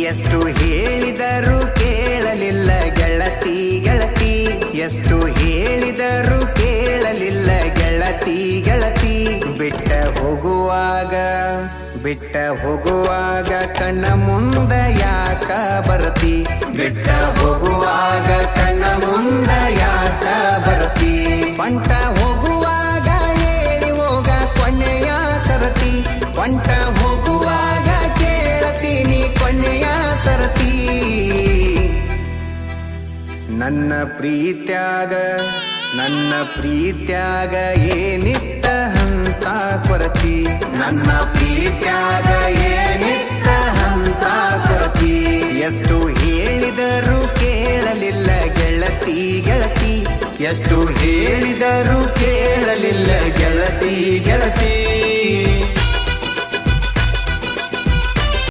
ಎಷ್ಟು ಹೇಳಿದರೂ ಕೇಳಲಿಲ್ಲ ಗೆಳತಿ ಗೆಳತಿ, ಎಷ್ಟು ಹೇಳಿದರೂ ಕೇಳಲಿಲ್ಲ ಗೆಳತಿ ಗೆಳತಿ. ಬಿಟ್ಟ ಹೋಗುವಾಗ ಕಣ್ಣ ಮುಂದ ಯಾಕ ಬರತಿ, ಬಿಟ್ಟ ಹೋಗುವಾಗ ಕಣ್ಣ ಮುಂದ ಯಾಕ ಬರತಿ. ಪಂಟ ಹೋಗುವಾಗ ಹೇಳಿ ಹೋಗ ಕೊನೆಯ ಸರತಿ, ಪಂಟ ಹೋಗುವಾಗ ಕೇಳತೀನಿ ಕೊನೆಯ ಸರತಿ. ನನ್ನ ಪ್ರೀತ್ಯಾಗ ಏನಿತ್ತ ಹಂತ ಕೊರತಿ, ನನ್ನ ಪ್ರೀತ್ಯಾಗ ಏನಿತ್ತ ಹಂತ ಕೊರತಿ. ಎಷ್ಟು ಹೇಳಿದರೂ ಕೇಳಲಿಲ್ಲ ಗೆಳತಿ ಗೆಳತಿ, ಎಷ್ಟು ಹೇಳಿದರೂ ಕೇಳಲಿಲ್ಲ ಗೆಳತಿ ಗೆಳತಿ.